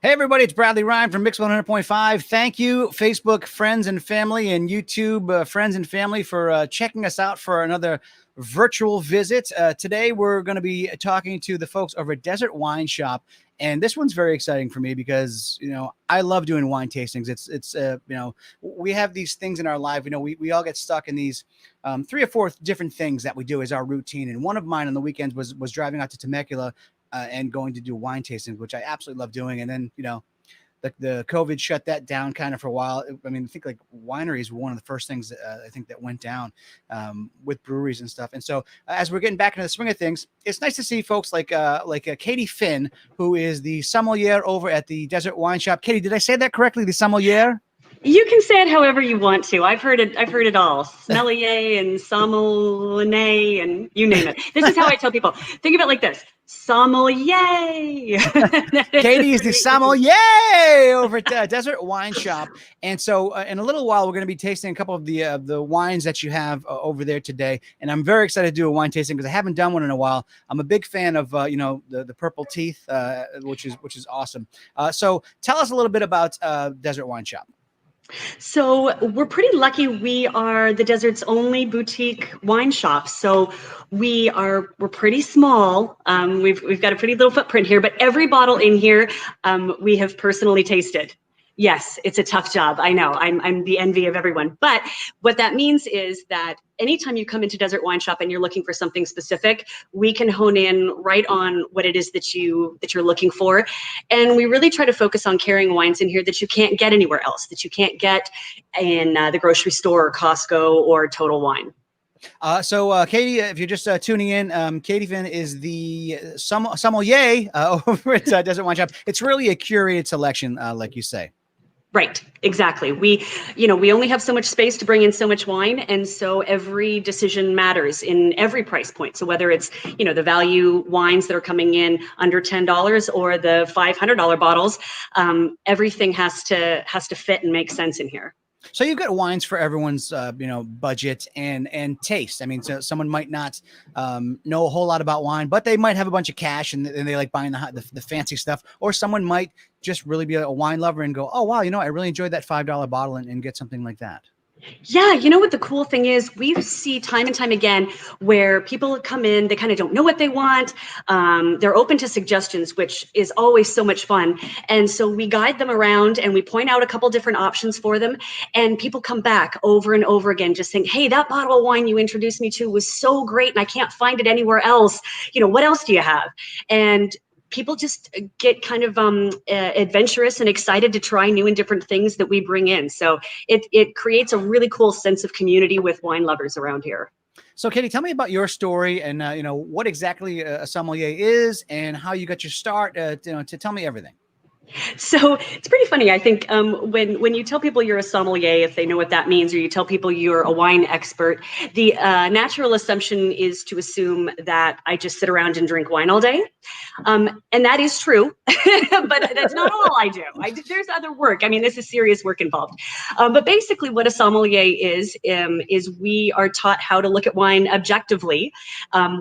Hey, everybody, it's Bradley Ryan from Mix 100.5. Thank you, Facebook friends and family and YouTube friends and family for checking us out for another virtual visit. Today, we're going to be talking to the folks over at Desert Wine Shop. And this one's very exciting for me because, I love doing wine tastings. It's we have these things in our life. We all get stuck in these 3 or 4 different things that we do as our routine. And one of mine on the weekends was driving out to Temecula and going to do wine tastings, which I absolutely love doing. And then, the COVID shut that down kind of for a while. I mean, I think like wineries were one of the first things that, I think that went down with breweries and stuff. And so as we're getting back into the swing of things, it's nice to see folks like Katie Finn, who is the sommelier over at the Desert Wine Shop. Katie, did I say that correctly? The sommelier? You can say it however you want to. I've heard it all. Sommelier and sommelier and you name it. This is how I tell people. Think of it like this. Sommelier. Katie is the sommelier over at Desert Wine Shop. And so in a little while, we're going to be tasting a couple of the wines that you have over there today. And I'm very excited to do a wine tasting because I haven't done one in a while. I'm a big fan of, the purple teeth, which is awesome. So tell us a little bit about Desert Wine Shop. So we're pretty lucky. We are the desert's only boutique wine shop. So we're pretty small. We've got a pretty little footprint here, but every bottle in here we have personally tasted. Yes, it's a tough job. I know. I'm the envy of everyone. But what that means is that anytime you come into Desert Wine Shop and you're looking for something specific, we can hone in right on what it is that you're looking for. And we really try to focus on carrying wines in here that you can't get anywhere else, that you can't get in the grocery store or Costco or Total Wine. So Katie, if you're just tuning in, Katie Finn is the sommelier over at Desert Wine Shop. It's really a curated selection, like you say. Right, exactly. We only have so much space to bring in so much wine, and so every decision matters in every price point. So whether it's, the value wines that are coming in under $10 or the $500 bottles, everything has to fit and make sense in here. So you've got wines for everyone's, budget and taste. I mean, so someone might not know a whole lot about wine, but they might have a bunch of cash and they like buying the fancy stuff. Or someone might just really be a wine lover and go, oh, wow, I really enjoyed that $5 bottle and get something like that. Yeah, you know what the cool thing is? We see time and time again where people come in, they kind of don't know what they want. They're open to suggestions, which is always so much fun. And so we guide them around and we point out a couple different options for them. And people come back over and over again, just saying, hey, that bottle of wine you introduced me to was so great and I can't find it anywhere else. What else do you have? And people just get kind of adventurous and excited to try new and different things that we bring in. So it creates a really cool sense of community with wine lovers around here. So Katie, tell me about your story and, what exactly a sommelier is and how you got your start, to tell me everything. So it's pretty funny. I think when you tell people you're a sommelier, if they know what that means, or you tell people you're a wine expert, the natural assumption is to assume that I just sit around and drink wine all day. And that is true, but that's not all I do. There's other work. I mean, this is serious work involved. But basically what a sommelier is we are taught how to look at wine objectively.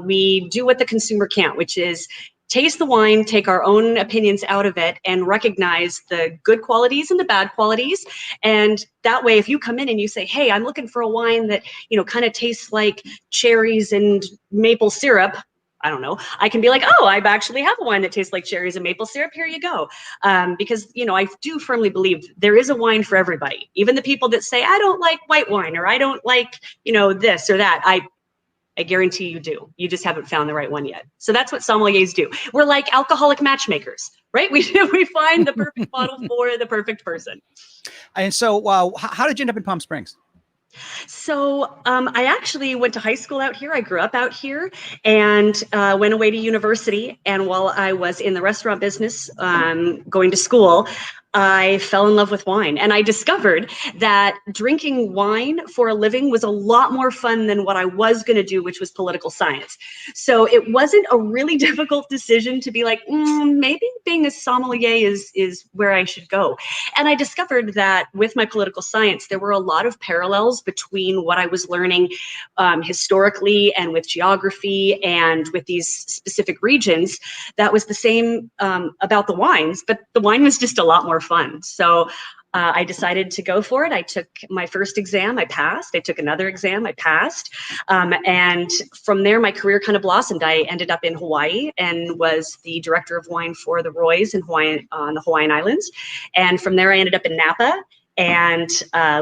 We do what the consumer can't, which is taste the wine, take our own opinions out of it, and recognize the good qualities and the bad qualities. And that way, if you come in and you say, hey, I'm looking for a wine that, kind of tastes like cherries and maple syrup, I don't know, I can be like, oh, I actually have a wine that tastes like cherries and maple syrup. Here you go. Because, I do firmly believe there is a wine for everybody. Even the people that say, I don't like white wine, or I don't like, this or that. I guarantee you do. You just haven't found the right one yet. So that's what sommeliers do. We're like alcoholic matchmakers, right? We find the perfect bottle for the perfect person. And so, how did you end up in Palm Springs? So I actually went to high school out here. I grew up out here and went away to university. And while I was in the restaurant business going to school, I fell in love with wine, and I discovered that drinking wine for a living was a lot more fun than what I was going to do, which was political science. So it wasn't a really difficult decision to be like, maybe being a sommelier is where I should go. And I discovered that with my political science, there were a lot of parallels between what I was learning historically and with geography and with these specific regions. That was the same about the wines, but the wine was just a lot more fun. So I decided to go for it. I took my first exam, I passed. I took another exam, I passed. And from there, my career kind of blossomed. I ended up in Hawaii and was the director of wine for the Roys in Hawaii, on the Hawaiian Islands. And from there, I ended up in Napa and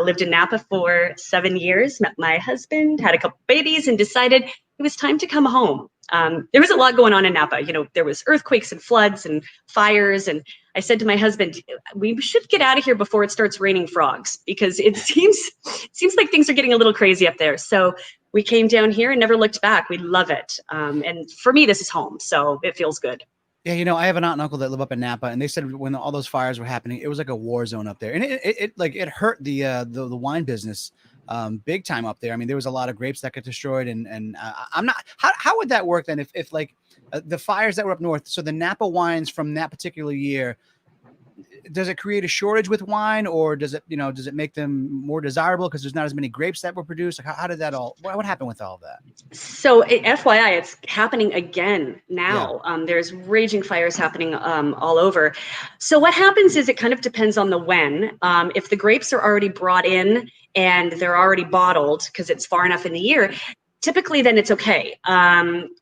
lived in Napa for 7 years, met my husband, had a couple babies, and decided it was time to come home. There was a lot going on in Napa. You know, there was earthquakes and floods and fires. And I said to my husband, we should get out of here before it starts raining frogs, because it seems like things are getting a little crazy up there. So we came down here and never looked back. We love it. And for me, this is home, so it feels good. Yeah, you know, I have an aunt and uncle that live up in Napa, and they said when all those fires were happening, it was like a war zone up there, and it hurt the wine business big time up there. I mean, there was a lot of grapes that got destroyed, and I'm not. How would that work then if like the fires that were up north? So the Napa wines from that particular year, does it create a shortage with wine, or does it make them more desirable because there's not as many grapes that were produced? Like how did that all? What happened with all of that? So FYI, it's happening again now. Yeah. There's raging fires happening all over. So what happens is it kind of depends on the when. If the grapes are already brought in and they're already bottled because it's far enough in the year, typically then it's okay.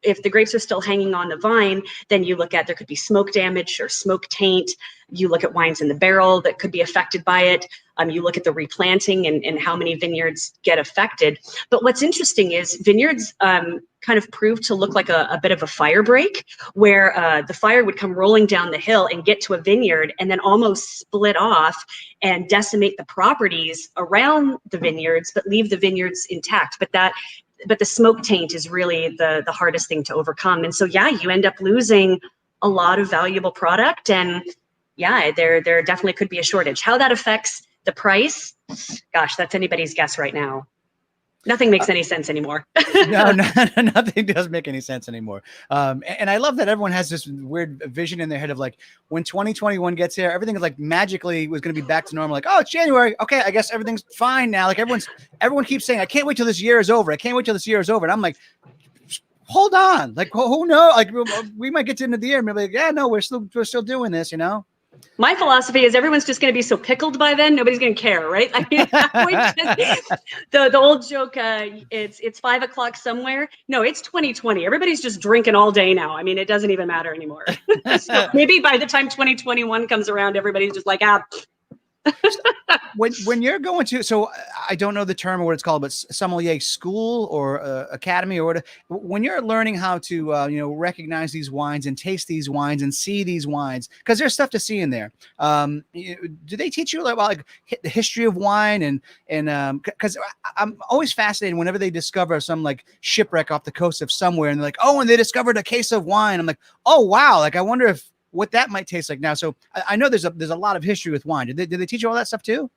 If the grapes are still hanging on the vine, then you look at, there could be smoke damage or smoke taint. You look at wines in the barrel that could be affected by it. You look at the replanting and how many vineyards get affected. But what's interesting is vineyards kind of prove to look like a bit of a fire break, where the fire would come rolling down the hill and get to a vineyard and then almost split off and decimate the properties around the vineyards, but leave the vineyards intact. But the smoke taint is really the hardest thing to overcome. And so, yeah, you end up losing a lot of valuable product. And yeah, there definitely could be a shortage. How that affects the price, gosh, that's anybody's guess right now. Nothing makes any sense anymore. No, nothing does make any sense anymore. And I love that everyone has this weird vision in their head of like, when 2021 gets here, everything is like magically was going to be back to normal. Like, oh, it's January. Okay, I guess everything's fine now. Like everyone keeps saying, I can't wait till this year is over. I can't wait till this year is over. And I'm like, hold on. Like, who knows? Like, we might get to the end of the year and be like, yeah, no, we're still doing this, you know? My philosophy is everyone's just going to be so pickled by then, nobody's going to care, right? I mean, the old joke, it's 5 o'clock somewhere. No, it's 2020. Everybody's just drinking all day now. I mean, it doesn't even matter anymore. So maybe by the time 2021 comes around, everybody's just like, when you're going to, so I don't know the term or what it's called, but sommelier school or academy or whatever, when you're learning how to recognize these wines and taste these wines and see these wines, because there's stuff to see in there. Do they teach you about like the history of wine and because I'm always fascinated whenever they discover some like shipwreck off the coast of somewhere and they're like, oh, and they discovered a case of wine. I'm like, oh wow, like I wonder what that might taste like now. So I know there's a lot of history with wine. Did they teach you all that stuff too?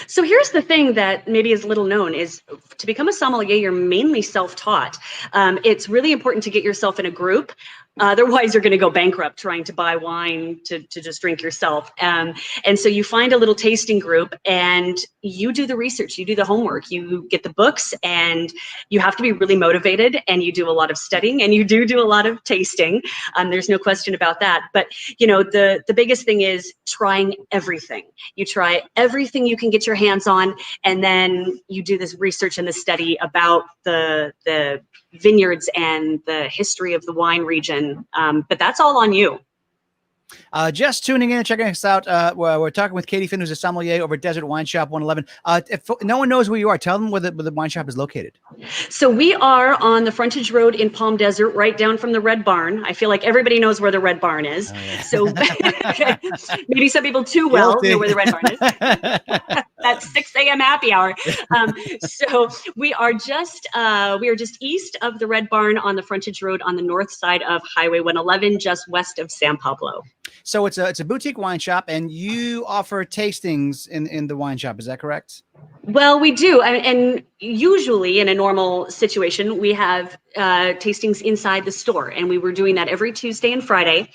So here's the thing that maybe is little known is to become a sommelier, you're mainly self-taught. It's really important to get yourself in a group. Otherwise, you're going to go bankrupt trying to buy wine to just drink yourself. And so you find a little tasting group and you do the research, you do the homework, you get the books, and you have to be really motivated, and you do a lot of studying, and you do a lot of tasting. There's no question about that. But, the biggest thing is trying everything. You try everything you can get your hands on, and then you do this research and the study about the vineyards and the history of the wine region. But that's all on you. Just tuning in and checking us out. We're talking with Katie Finn, who's a sommelier over at Desert Wine Shop 111. If no one knows where you are, tell them where the wine shop is located. So we are on the frontage road in Palm Desert, right down from the Red Barn. I feel like everybody knows where the Red Barn is. Oh, yeah. So maybe some people too well know where the Red Barn is. That's 6 a.m. happy hour. So we are just east of the Red Barn on the frontage road on the north side of Highway 111, just west of San Pablo. So it's a boutique wine shop, and you offer tastings in the wine shop. Is that correct? Well, we do. And usually in a normal situation, we have tastings inside the store. And we were doing that every Tuesday and Friday.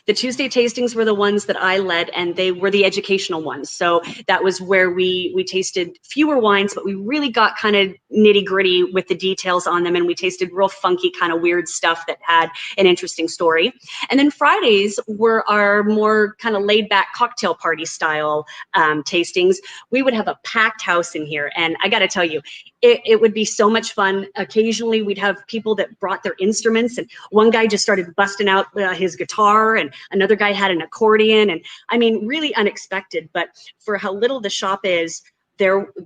The Tuesday tastings were the ones that I led, and they were the educational ones. So that was where we tasted fewer wines, but we really got kind of nitty gritty with the details on them. And we tasted real funky, kind of weird stuff that had an interesting story. And then Fridays were our more kind of laid back cocktail party style tastings. We would have a packed house in here. And I got to tell you, it would be so much fun. Occasionally we'd have people that brought their instruments, and one guy just started busting out his guitar, and another guy had an accordion. And I mean, really unexpected, but for how little the shop is,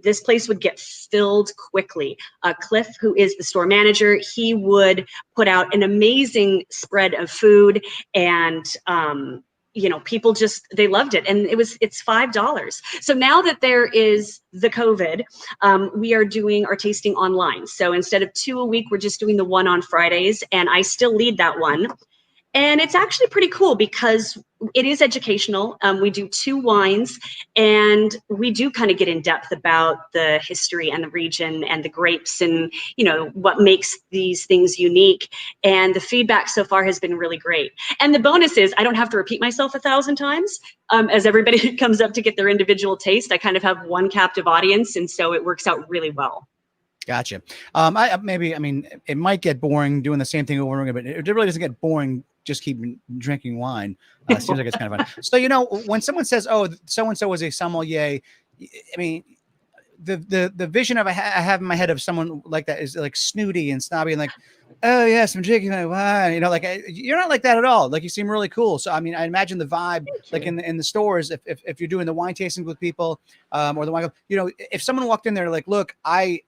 this place would get filled quickly. Cliff, who is the store manager, he would put out an amazing spread of food, and people just, they loved it. And it's $5. So now that there is the COVID, we are doing our tasting online. So instead of 2 a week, we're just doing the one on Fridays, and I still lead that one. And it's actually pretty cool because it is educational. We do 2 wines, and we do kind of get in depth about the history and the region and the grapes and, what makes these things unique. And the feedback so far has been really great. And the bonus is I don't have to repeat myself 1,000 times as everybody comes up to get their individual taste. I kind of have one captive audience, and so it works out really well. Gotcha. It might get boring doing the same thing over and over, but it really doesn't get boring. Just keep drinking wine. Seems like it's kind of fun. So, when someone says, "Oh, so and so was a sommelier," I mean, the vision I have in my head of someone like that is like snooty and snobby and like, "Oh yes, I'm drinking my wine." You're not like that at all. Like, you seem really cool. So, I mean, I imagine the vibe, like in the stores, if you're doing the wine tastings with people, or the wine, if someone walked in there like, "Look, I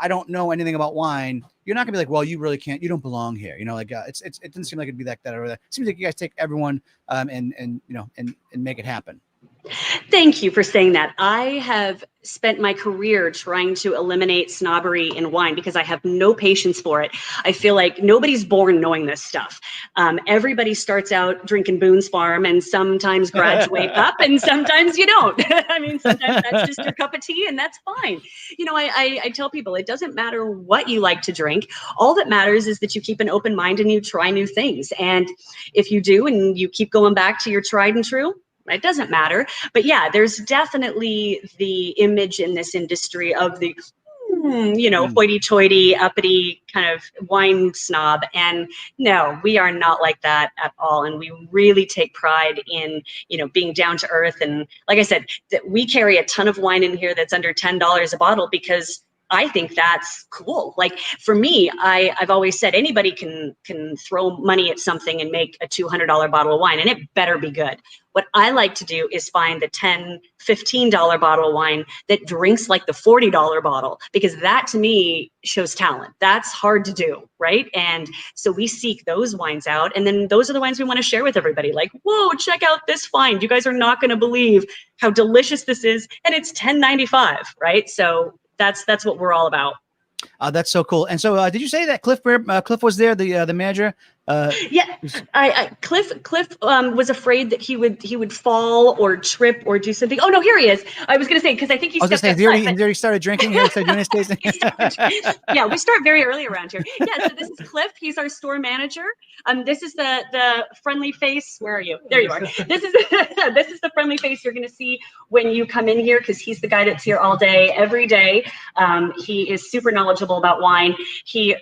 don't know anything about wine," you're not gonna be like, "Well, you really can't. You don't belong here." It doesn't seem like it'd be that over there. It seems like you guys take everyone and make it happen. Thank you for saying that. I have spent my career trying to eliminate snobbery in wine because I have no patience for it. I feel like nobody's born knowing this stuff. Everybody starts out drinking Boone's Farm and sometimes graduate up and sometimes you don't. I mean, sometimes that's just your cup of tea and that's fine. I tell people it doesn't matter what you like to drink. All that matters is that you keep an open mind and you try new things. And if you do and you keep going back to your tried and true, it doesn't matter. But yeah, there's definitely the image in this industry of the, hoity-toity, uppity kind of wine snob. And no, we are not like that at all. And we really take pride in, being down to earth. And like I said, that we carry a ton of wine in here that's under $10 a bottle because I think that's cool. Like for me, I've always said anybody can throw money at something and make a $200 bottle of wine, and it better be good. What I like to do is find the $10, $15 bottle of wine that drinks like the $40 bottle, because that to me shows talent. That's hard to do, right? And so we seek those wines out, and then those are the wines we want to share with everybody. Like, whoa, check out this find. You guys are not going to believe how delicious this is, and it's $10.95, right? So that's what we're all about. That's so cool. And so, did you say that Cliff was there, the manager? Yeah, Cliff was afraid that he would fall or trip or do something. Oh no, here he is. I was going to say, because I think he stepped outside. He already started drinking. He started doing his tasting. Yeah, we start very early around here. Yeah, so this is Cliff. He's our store manager. This is the friendly face. Where are you? There you are. This is the friendly face you're going to see when you come in here, because he's the guy that's here all day, every day. He is super knowledgeable about wine. He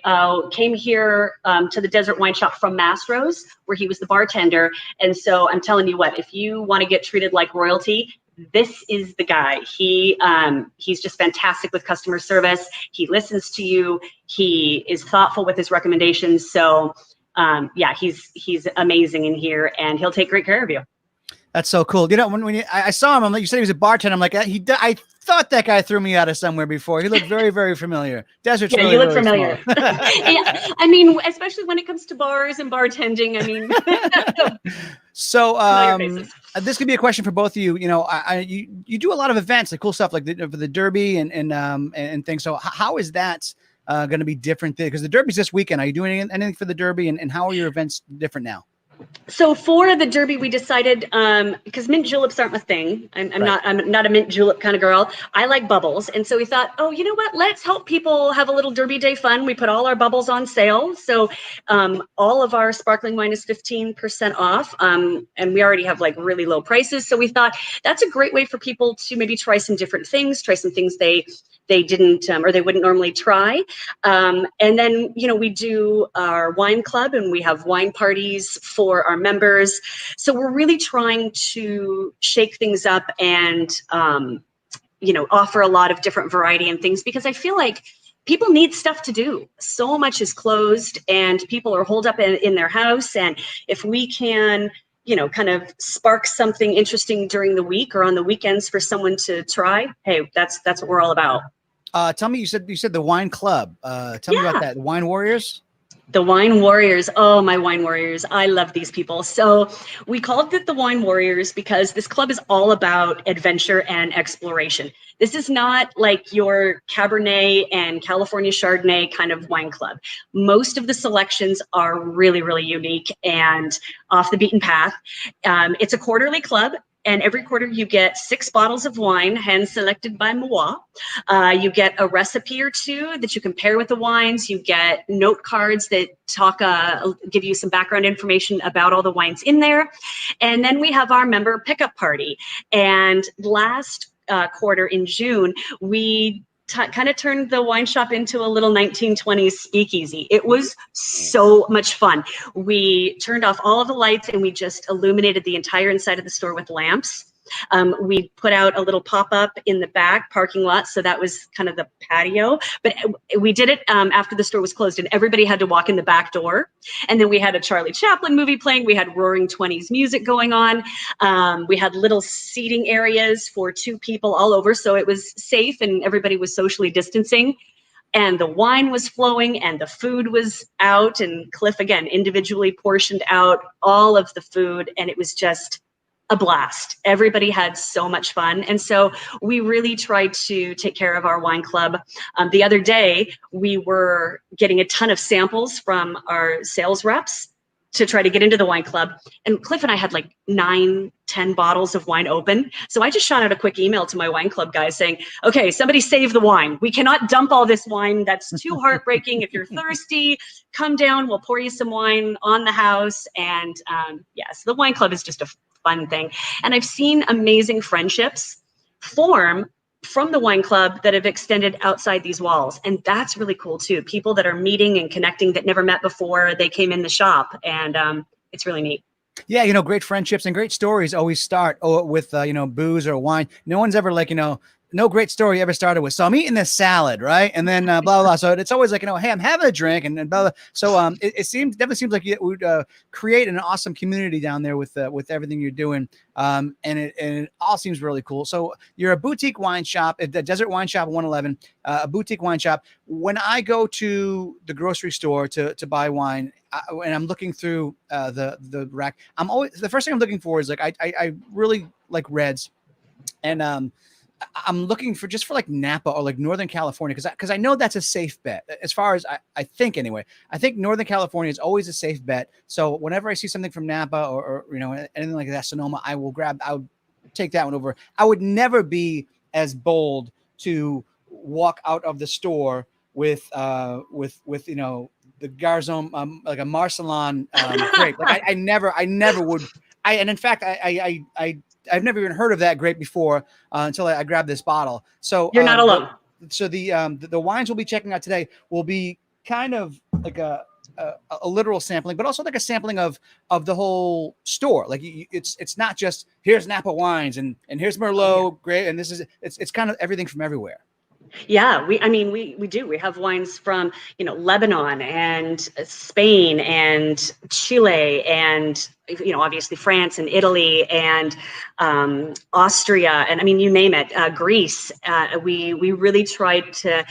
came here to the Desert Wine Shop from Mastro's, where he was the bartender. And so I'm telling you what, if you want to get treated like royalty, this is the guy. He's just fantastic with customer service. He listens to you. He is thoughtful with his recommendations. So yeah, he's amazing in here, and he'll take great care of you. That's so cool. When I saw him, I'm like, you said he was a bartender. I'm like, I thought that guy threw me out of somewhere before. He looked very, very familiar. Desert's yeah, really, you look really familiar. Yeah, I mean, especially when it comes to bars and bartending. I mean, so this could be a question for both of you. You do a lot of events, like cool stuff, like for the Derby and things. So how is that going to be different? Because the Derby's this weekend. Are you doing anything for the Derby, and how are your events different now? So for the Derby, we decided because mint juleps aren't my thing. I'm not a mint julep kind of girl. I like bubbles, and so we thought, oh, you know what? Let's help people have a little Derby Day fun. We put all our bubbles on sale, so all of our sparkling wine is 15% off, and we already have like really low prices. So we thought that's a great way for people to maybe try some different things, try some things they didn't or they wouldn't normally try. And then, you know, we do our wine club and we have wine parties for our members. So we're really trying to shake things up and, you know, offer a lot of different variety and things, because I feel like people need stuff to do. So much is closed and people are holed up in their house. And if we can, you know, kind of spark something interesting during the week or on the weekends for someone to try, hey, that's what we're all about. Tell me, you said the wine club. Tell me about that. The Wine Warriors. The Wine Warriors. Oh, my Wine Warriors. I love these people. So we called it the Wine Warriors because this club is all about adventure and exploration. This is not like your Cabernet and California Chardonnay kind of wine club. Most of the selections are really, really unique and off the beaten path. It's a quarterly club. And every quarter you get 6 bottles of wine, hand selected by moi. You get a recipe or two that you can pair with the wines. You get note cards that give you some background information about all the wines in there. And then we have our member pickup party. And last quarter in June, we kind of turned the wine shop into a little 1920s speakeasy. It was so much fun. We turned off all of the lights and we just illuminated the entire inside of the store with lamps. We put out a little pop-up in the back parking lot, so that was kind of the patio. But we did it after the store was closed, and everybody had to walk in the back door. And then we had a Charlie Chaplin movie playing. We had Roaring '20s music going on. We had little seating areas for 2 people all over, so it was safe and everybody was socially distancing. And the wine was flowing and the food was out, and Cliff, again, individually portioned out all of the food, and it was just a blast. Everybody had so much fun. And so we really tried to take care of our wine club. The other day, we were getting a ton of samples from our sales reps to try to get into the wine club. And Cliff and I had like 9, 10 bottles of wine open. So I just shot out a quick email to my wine club guys saying, okay, somebody save the wine. We cannot dump all this wine. That's too heartbreaking. If you're thirsty, come down. We'll pour you some wine on the house. And yes, the wine club is just a fun thing. And I've seen amazing friendships form from the wine club that have extended outside these walls. And that's really cool too. People that are meeting and connecting that never met before they came in the shop. And it's really neat. Yeah, you know, great friendships and great stories always start with, you know, booze or wine. No one's ever like, you know, no great story ever started with, so I'm eating this salad, right? And then blah, blah, blah. So it's always like, you know, hey, I'm having a drink and blah, blah. So it definitely seems like you would create an awesome community down there with everything you're doing. And it all seems really cool. So you're a boutique wine shop, the Desert Wine Shop 111, a boutique wine shop. When I go to the grocery store to buy wine, and I'm looking through the rack, the first thing I'm looking for is like, I really like reds. And I'm looking for like Napa or like Northern California, because I know that's a safe bet. As far as I think anyway. I think Northern California is always a safe bet. So whenever I see something from Napa or you know, anything like that, Sonoma, I would take that one over. I would never be as bold to walk out of the store with you know, the Garzon like a Marcelin grape. Like I never would. And in fact, I've never even heard of that grape before until I grabbed this bottle. So you're not alone. So the wines we'll be checking out today will be kind of like a literal sampling, but also like a sampling of the whole store. Like it's not just here's Napa wines and here's Merlot grape, and it's kind of everything from everywhere. Yeah, we do. We have wines from, you know, Lebanon and Spain and Chile and, you know, obviously France and Italy and Austria. And I mean, you name it, Greece. We really tried to,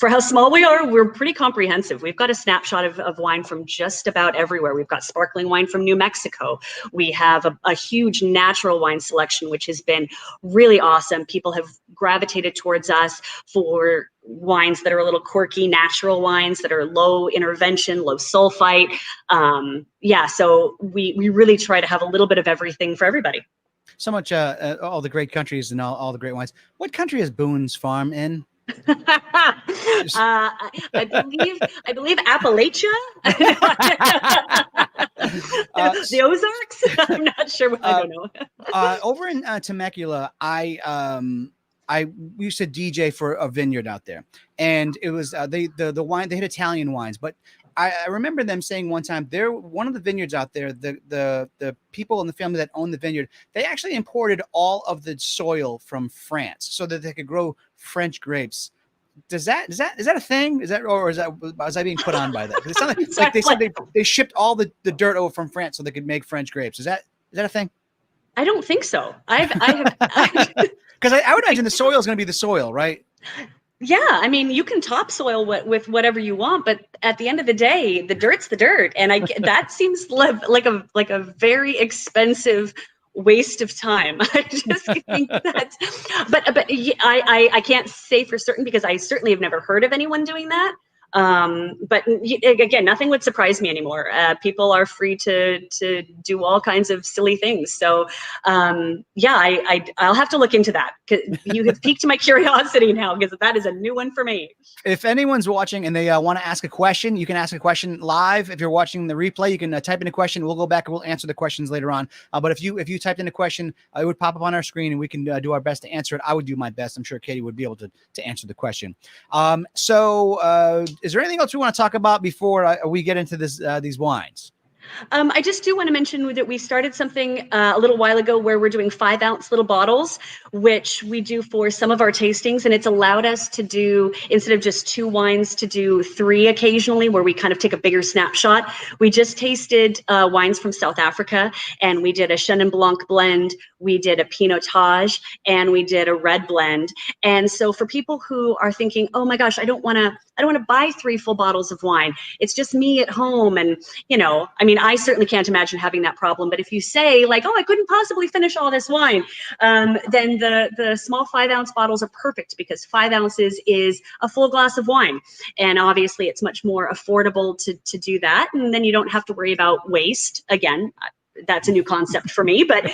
for how small we are, we're pretty comprehensive. We've got a snapshot of wine from just about everywhere. We've got sparkling wine from New Mexico. We have a huge natural wine selection, which has been really awesome. People have gravitated towards us for wines that are a little quirky, natural wines that are low intervention, low sulfite. Yeah, so we really try to have a little bit of everything for everybody. So much, all the great countries and all the great wines. What country is Boone's Farm in? I believe Appalachia. The Ozarks. I'm not sure. I don't know. Over in Temecula, I used to DJ for a vineyard out there, and it was the wine. They had Italian wines, but I remember them saying one time, they're one of the vineyards out there. The people in the family that owned the vineyard, they actually imported all of the soil from France so that they could grow French grapes. Is that a thing? Is that, or was I being put on by that? It sounded like they said they shipped all the dirt over from France so they could make French grapes. Is that a thing? I don't think so. I have because I would imagine the soil is going to be the soil, right? Yeah, I mean, you can topsoil with whatever you want, but at the end of the day, the dirt's the dirt, and that seems like a very expensive waste of time. I just think that, but I can't say for certain because I certainly have never heard of anyone doing that. But again, nothing would surprise me anymore. People are free to do all kinds of silly things. So yeah, I'll have to look into that. You have piqued my curiosity now because that is a new one for me. If anyone's watching and they want to ask a question, you can ask a question live. If you're watching the replay, you can type in a question. We'll go back and we'll answer the questions later on. But if you typed in a question, it would pop up on our screen and we can do our best to answer it. I would do my best. I'm sure Katie would be able to answer the question. Is there anything else we want to talk about before we get into these wines? I just do want to mention that we started something a little while ago where we're doing 5-ounce little bottles, which we do for some of our tastings. And it's allowed us to do, instead of just 2 wines, to do 3 occasionally, where we kind of take a bigger snapshot. We just tasted wines from South Africa, and we did a Chenin Blanc blend, we did a Pinotage, and we did a red blend. And so for people who are thinking, oh my gosh, I don't want to buy 3 full bottles of wine. It's just me at home. And, I mean, I certainly can't imagine having that problem. But if you say like, oh, I couldn't possibly finish all this wine, then the small 5-ounce bottles are perfect because 5 ounces is a full glass of wine. And obviously it's much more affordable to do that. And then you don't have to worry about waste. Again, that's a new concept for me, but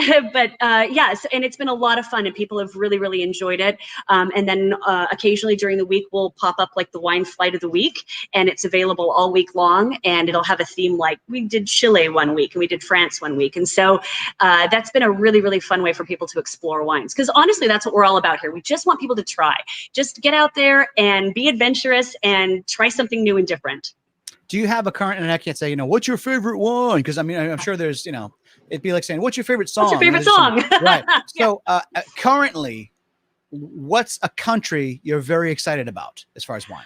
yes, and it's been a lot of fun and people have really, really enjoyed it. And then occasionally during the week, we'll pop up like the wine flight of the week, and it's available all week long, and it'll have a theme. Like we did Chile one week and we did France one week. And so that's been a really, really fun way for people to explore wines. Because honestly, that's what we're all about here. We just want people to try. Just get out there and be adventurous and try something new and different. Do you have a current, and I can't say, what's your favorite wine? Because I mean, I'm sure there's, it'd be like saying, what's your favorite song? What's your favorite song? Right. So currently, what's a country you're very excited about as far as wine?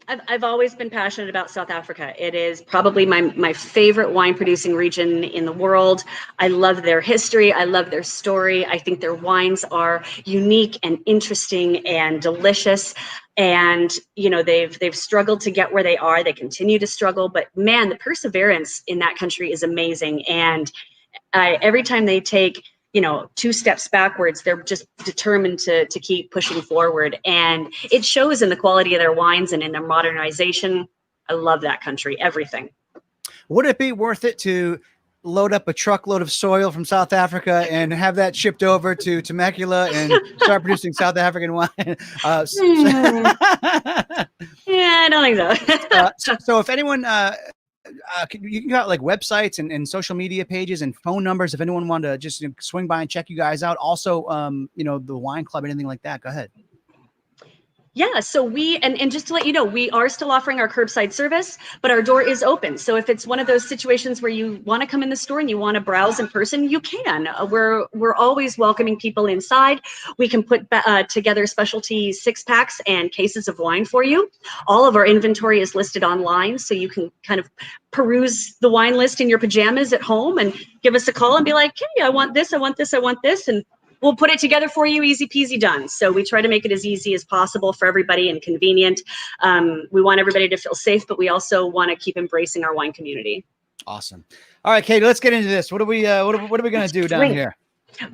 I've always been passionate about South Africa. It is probably my favorite wine producing region in the world. I love their history. I love their story. I think their wines are unique and interesting and delicious. And, they've struggled to get where they are. They continue to struggle, but man, the perseverance in that country is amazing. And every time they take, 2 steps backwards, they're just determined to keep pushing forward. And it shows in the quality of their wines and in their modernization. I love that country, everything. Would it be worth it to load up a truckload of soil from South Africa and have that shipped over to Temecula and start producing South African wine? Yeah, I don't think so. So if anyone, you can got like websites and social media pages and phone numbers if anyone wanted to just swing by and check you guys out. Also, the wine club, anything like that. Go ahead. Yeah, so we, and just to let you know, we are still offering our curbside service, but our door is open. So if it's one of those situations where you want to come in the store and you want to browse in person, you can. We're always welcoming people inside. We can put together specialty 6-packs and cases of wine for you. All of our inventory is listed online, so you can kind of peruse the wine list in your pajamas at home and give us a call and be like, hey, I want this, I want this, I want this. And we'll put it together for you, easy peasy done. So we try to make it as easy as possible for everybody and convenient. We want everybody to feel safe, but we also want to keep embracing our wine community. Awesome. All right, Katie, let's get into this. What are we going to do down here?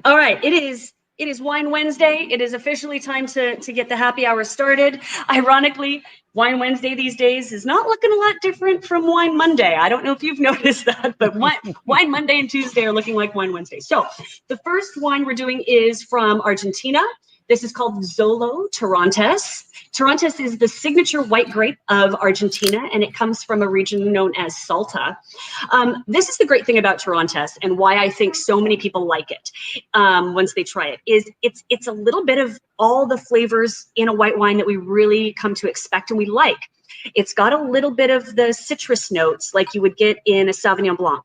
All right, it is Wine Wednesday. It is officially time to get the happy hour started. Ironically, Wine Wednesday these days is not looking a lot different from Wine Monday. I don't know if you've noticed that, but Wine Monday and Tuesday are looking like Wine Wednesday. So the first wine we're doing is from Argentina. This is called Zolo Torrontés. Torrontés is the signature white grape of Argentina, and it comes from a region known as Salta. This is the great thing about Torrontés, and why I think so many people like it once they try it, is it's a little bit of all the flavors in a white wine that we really come to expect and we like. It's got a little bit of the citrus notes like you would get in a Sauvignon Blanc.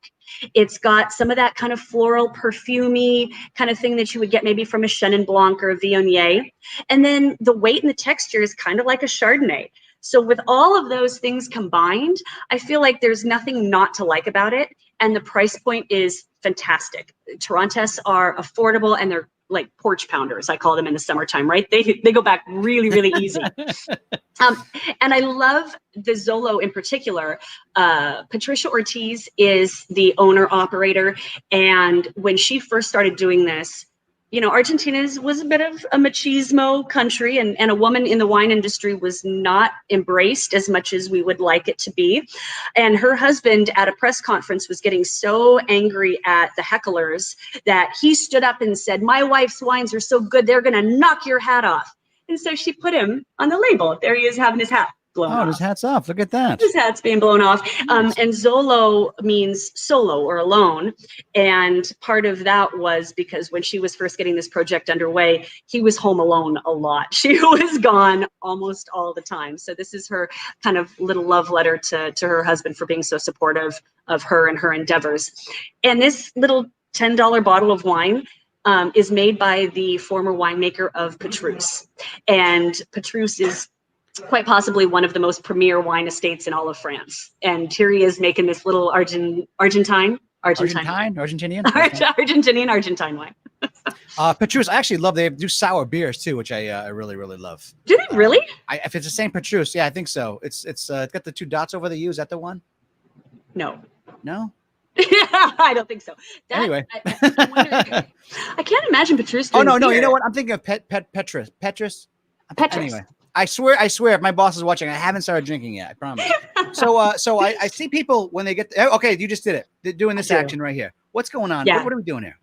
It's got some of that kind of floral, perfumey kind of thing that you would get maybe from a Chenin Blanc or a Viognier. And then the weight and the texture is kind of like a Chardonnay. So with all of those things combined, I feel like there's nothing not to like about it. And the price point is fantastic. Torrontés are affordable, and they're like porch pounders. I call them in the summertime, right? They go back really, really easy. And I love the Zolo in particular. Patricia Ortiz is the owner operator. And when she first started doing this, you know, Argentina was a bit of a machismo country, and a woman in the wine industry was not embraced as much as we would like it to be. And her husband at a press conference was getting so angry at the hecklers that he stood up and said, "My wife's wines are so good, they're going to knock your hat off." And so she put him on the label. There he is having his hat blown off. His hat's off. Look at that. His hat's being blown off. And Zolo means solo or alone. And part of that was because when she was first getting this project underway, he was home alone a lot. She was gone almost all the time. So this is her kind of little love letter to her husband for being so supportive of her and her endeavors. And this little $10 bottle of wine is made by the former winemaker of Petrus. And Petrus is quite possibly one of the most premier wine estates in all of France. And here he is making this little Argentinian wine. Petrus, I actually love. They do sour beers too, which I really, really love. Do they really? If it's the same Petrus, yeah, I think so. It's got the 2 dots over the U. Is that the one? No. I don't think so. Anyway, I can't imagine Petrus. Oh no, you know what? I'm thinking of Petrus. Anyway. I swear, if my boss is watching, I haven't started drinking yet. I promise. So I see people when they get okay. You just did it. They're doing this action right here. What's going on? Yeah. What are we doing here?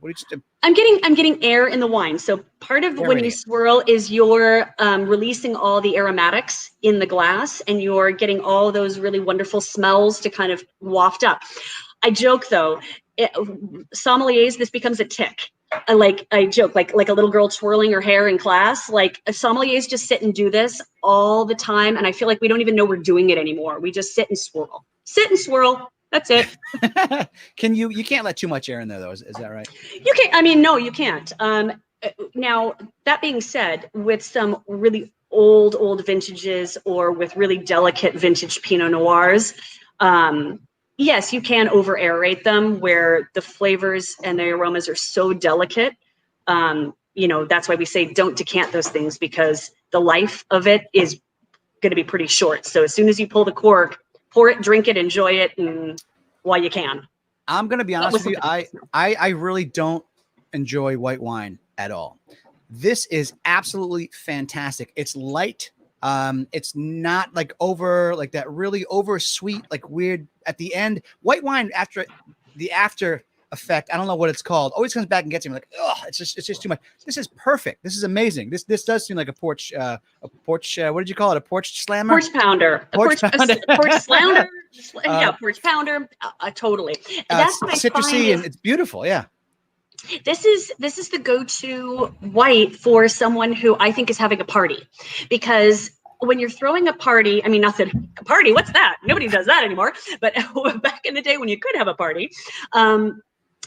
I'm getting air in the wine. So part of when you swirl is you're releasing all the aromatics in the glass, and you're getting all those really wonderful smells to kind of waft up. I joke though, sommeliers, this becomes a tick. I joke, like a little girl twirling her hair in class. Like sommeliers just sit and do this all the time, and I feel like we don't even know we're doing it anymore. We just sit and swirl. That's it. You can't let too much air in there though. Is that right? You can't. I mean, no, you can't. Now that being said, with some really old vintages or with really delicate vintage Pinot Noirs, yes, you can over aerate them where the flavors and the aromas are so delicate. That's why we say don't decant those things, because the life of it is going to be pretty short. So as soon as you pull the cork, pour it, drink it, enjoy it, and while you can. I'm going to be honest with you. I really don't enjoy white wine at all. This is absolutely fantastic. It's light. It's not like that really over sweet, like weird at the end. White wine after effect, I don't know what it's called, always comes back and gets me like, oh, it's just too much. This is perfect. This is amazing. This does seem like a porch, what did you call it? A porch slammer? Porch pounder. Porch slammer. Yeah, porch pounder. Totally. That's what citrusy, and it's beautiful. Yeah. This is the go-to white for someone who I think is having a party, because when you're throwing a party, I mean, not that a party, what's that? Nobody does that anymore. But back in the day when you could have a party,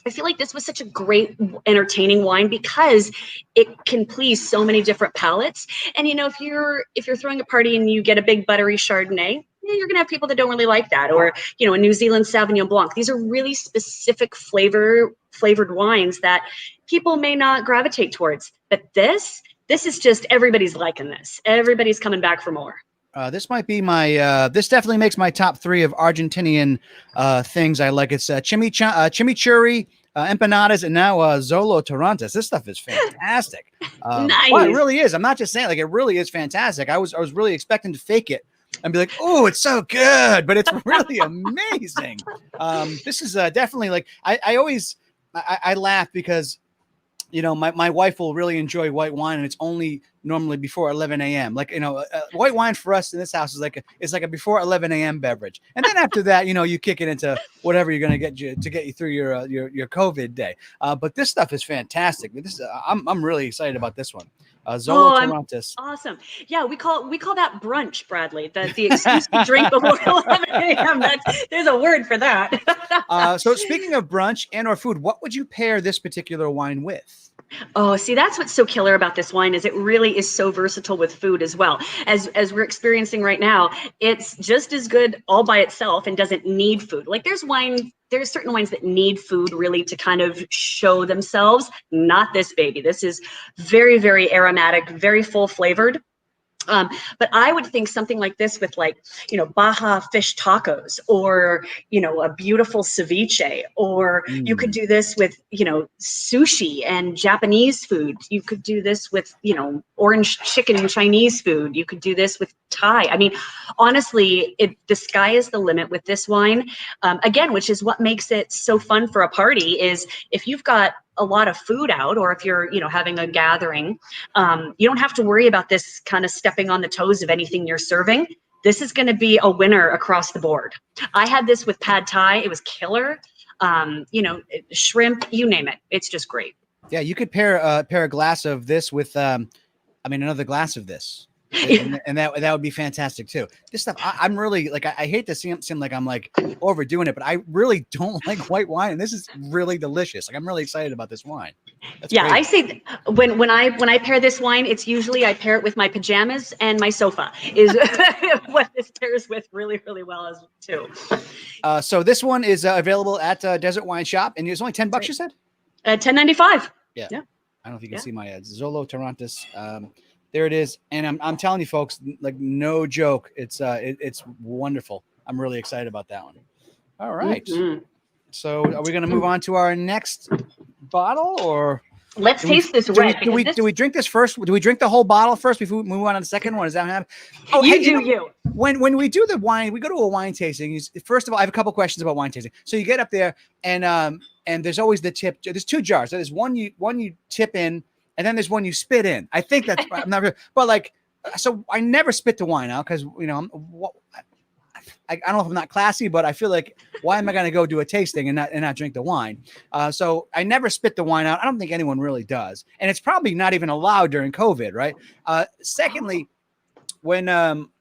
I feel like this was such a great, entertaining wine because it can please so many different palates. And if you're throwing a party and you get a big buttery Chardonnay, you're going to have people that don't really like that, or, you know, a New Zealand Sauvignon Blanc. These are really specific flavored wines that people may not gravitate towards. But this is just, everybody's liking this. Everybody's coming back for more. This might be my, this definitely makes my top 3 of Argentinian things I like. It's chimichurri, empanadas, and now Zolo Tarantas. This stuff is fantastic. Nice. Well, it really is. I'm not just saying, like, it really is fantastic. I was really expecting to fake it and be like, oh, it's so good, but it's really amazing. This is definitely, like, I always laugh because, you know, my wife will really enjoy white wine, and it's only normally before 11 a.m. Like, you know, white wine for us in this house is like a before 11 a.m. beverage. And then after that, you know, you kick it into whatever you're going to get you through your COVID day. But this stuff is fantastic. This I'm really excited about this one. Zolo Tarantas. Awesome. Yeah, we call that brunch, Bradley. The excuse to drink before 11 a.m. There's a word for that. So speaking of brunch and or food, what would you pair this particular wine with? Oh, see, that's what's so killer about this wine, is it really is so versatile with food as well. As we're experiencing right now, it's just as good all by itself and doesn't need food. Like, there's certain wines that need food really to kind of show themselves. Not this baby. This is very, very aromatic, very full flavored. But I would think something like this with, like, you know, Baja fish tacos, or, you know, a beautiful ceviche, or you could do this with, you know, sushi and Japanese food. You could do this with, you know, orange chicken Chinese food. You could do this with Thai. I mean, honestly, the sky is the limit with this wine. Again, which is what makes it so fun for a party, is if you've got a lot of food out, or if you're, you know, having a gathering, you don't have to worry about this kind of stepping on the toes of anything you're serving. This is going to be a winner across the board. I had this with pad thai. It was killer. You know, shrimp, you name it. It's just great. Yeah, you could pair a glass of this with, another glass of this. And that would be fantastic too. This stuff, I'm really, like, I hate to seem like I'm like overdoing it, but I really don't like white wine, and this is really delicious. Like, I'm really excited about this wine. That's yeah, great. I say when I pair this wine, it's usually I pair it with my pajamas and my sofa is what this pairs with really, really well as too. So this one is available at Desert Wine Shop, and it's only $10. You said $10.95. Yeah. Yeah. I don't know if you can see my Zolo Tarantas. There it is, and I'm telling you, folks, like, no joke, it's wonderful. I'm really excited about that one. All right. So are we going to move on to our next bottle, or let's taste this red? Do we drink this first? Do we drink the whole bottle first before we move on to the second one? Does that happen? Oh, you. When we do the wine, we go to a wine tasting. First of all, I have a couple questions about wine tasting. So you get up there, and there's always the tip. There's 2 jars. There's one you tip in, and then there's one you spit in. I think that's, I'm not sure, but, like, so I never spit the wine out because, you know, I don't know if I'm not classy, but I feel like, why am I going to go do a tasting and not drink the wine? So I never spit the wine out. I don't think anyone really does, and it's probably not even allowed during COVID, right? Secondly, when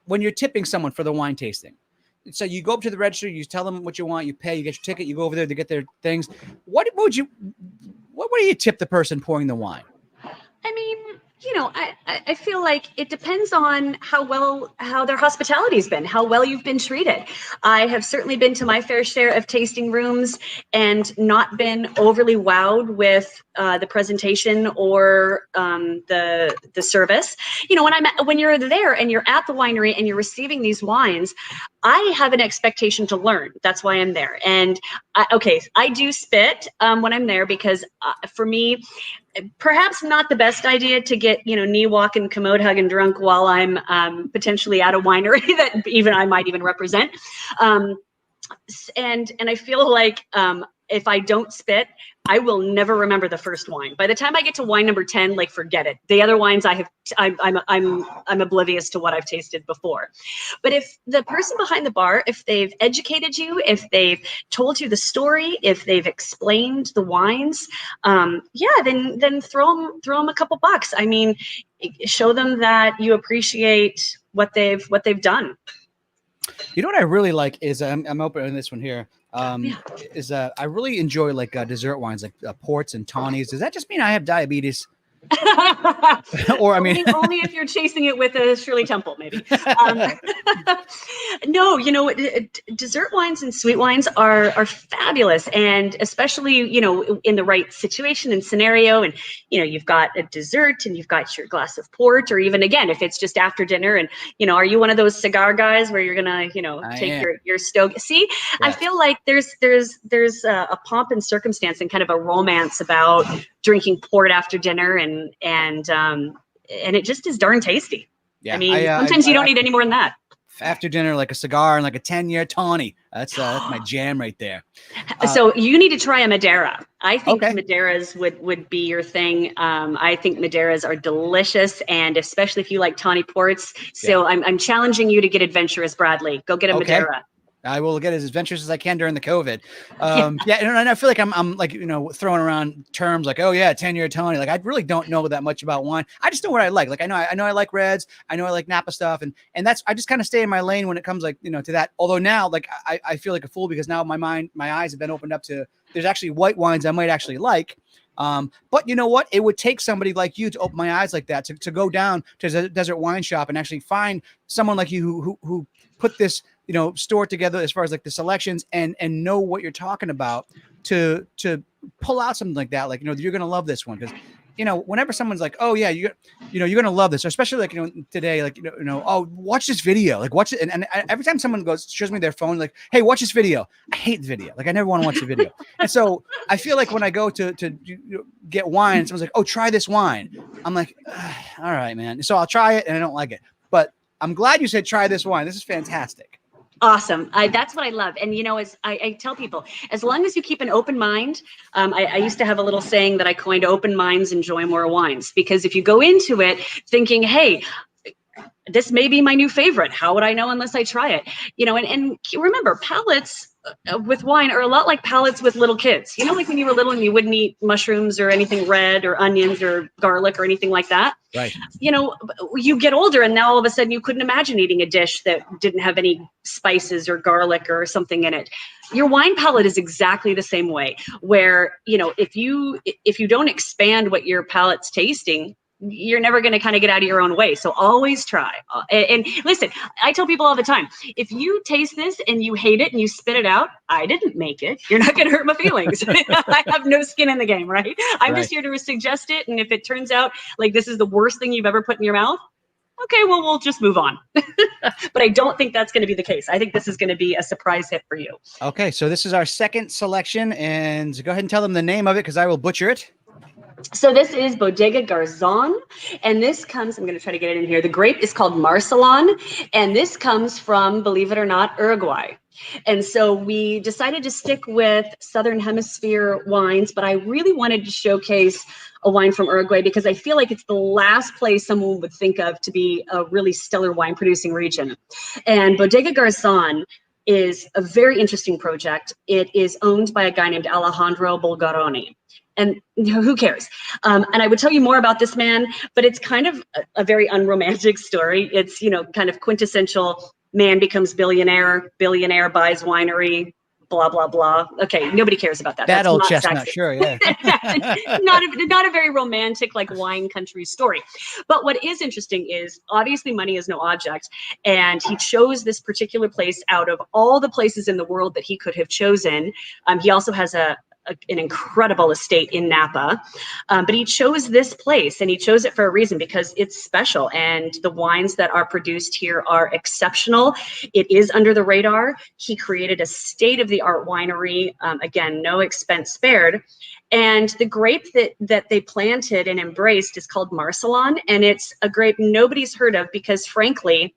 you're tipping someone for the wine tasting, so you go up to the register, you tell them what you want, you pay, you get your ticket, you go over there to get their things. What do you tip the person pouring the wine? I mean, you know, I feel like it depends on how their hospitality's been, how well you've been treated. I have certainly been to my fair share of tasting rooms and not been overly wowed with the presentation or the service. You know, when you're there and you're at the winery and you're receiving these wines, I have an expectation to learn. That's why I'm there. And I do spit when I'm there, because for me, perhaps not the best idea to get, you know, knee walking, commode hugging drunk while I'm potentially at a winery that even I might even represent. And I feel like if I don't spit, I will never remember the first wine. By the time I get to wine number 10, like, forget it. The other wines I'm oblivious to what I've tasted before. But if the person behind the bar, if they've educated you, if they've told you the story, if they've explained the wines, then throw them a couple bucks. I mean, show them that you appreciate what they've done. You know what I really like is I'm opening this one here. I really enjoy, like, dessert wines, like ports and tawnies. Does that just mean I have diabetes? Or I mean, only if you're chasing it with a Shirley Temple, maybe. Um, no, dessert wines and sweet wines are fabulous, and especially in the right situation and scenario. And you've got a dessert, and you've got your glass of port, or even again, if it's just after dinner, and are you one of those cigar guys where you're gonna take your stogie? See, yes. I feel like there's a pomp and circumstance and kind of a romance about drinking port after dinner, and it just is darn tasty. Yeah, I mean, sometimes you don't need any more than that. After dinner, like a cigar and like a 10-year tawny. That's my jam right there. So you need to try a Madeira. I think Madeiras would be your thing. I think Madeiras are delicious, and especially if you like tawny ports. So I'm challenging you to get adventurous, Bradley. Go get a Madeira. I will get as adventurous as I can during the COVID. And I feel like I'm like, throwing around terms like, 10-year Tony. Like, I really don't know that much about wine. I just know what I like. Like, I know I like reds. I know I like Napa stuff. And that's, I just kind of stay in my lane when it comes like, to that. Although now, like, I feel like a fool because now my eyes have been opened up to, there's actually white wines I might actually like. But you know what? It would take somebody like you to open my eyes like that, to go down to the desert wine shop and actually find someone like you who put this, store together as far as like the selections and know what you're talking about to pull out something like that. Like, you're going to love this one. Cause whenever someone's like, oh yeah, you're going to love this, especially like, today, like, oh, watch this video, like watch it. And every time someone shows me their phone, like, hey, watch this video. I hate the video. Like, I never want to watch the video. And so I feel like when I go to get wine, someone's like, oh, try this wine. I'm like, all right, man. So I'll try it and I don't like it, but I'm glad you said, try this wine. This is fantastic. Awesome. That's what I love. And, as I tell people, as long as you keep an open mind, I used to have a little saying that I coined: open minds enjoy more wines. Because if you go into it thinking, hey, this may be my new favorite, how would I know unless I try it? And remember, palates with wine are a lot like palates with little kids. Like when you were little and you wouldn't eat mushrooms or anything red or onions or garlic or anything like that. Right. You get older and now all of a sudden you couldn't imagine eating a dish that didn't have any spices or garlic or something in it. Your wine palate is exactly the same way, where, if you don't expand what your palate's tasting, you're never going to kind of get out of your own way. So always try. And listen, I tell people all the time, if you taste this and you hate it and you spit it out, I didn't make it. You're not going to hurt my feelings. I have no skin in the game, right? I'm just here to suggest it. And if it turns out like this is the worst thing you've ever put in your mouth, okay, well, we'll just move on. But I don't think that's going to be the case. I think this is going to be a surprise hit for you. Okay, so this is our second selection. And go ahead and tell them the name of it because I will butcher it. So this is Bodega Garzon, and this comes, I'm going to try to get it in here. The grape is called Marcelon, and this comes from, believe it or not, Uruguay. And so we decided to stick with Southern Hemisphere wines, but I really wanted to showcase a wine from Uruguay because I feel like it's the last place someone would think of to be a really stellar wine producing region. And Bodega Garzon is a very interesting project. It is owned by a guy named Alejandro Bulgaroni. And who cares? And I would tell you more about this man, but it's kind of a very unromantic story. It's, kind of quintessential man becomes billionaire buys winery, blah, blah, blah. Okay, nobody cares about that. That old chestnut, sure, yeah. not a very romantic, like wine country story. But what is interesting is obviously money is no object. And he chose this particular place out of all the places in the world that he could have chosen. He also has an incredible estate in Napa, but he chose this place, and he chose it for a reason because it's special, and the wines that are produced here are exceptional. It is under the radar. He created a state-of-the-art winery, again, no expense spared, and the grape that they planted and embraced is called Marcelon, and it's a grape nobody's heard of because, frankly,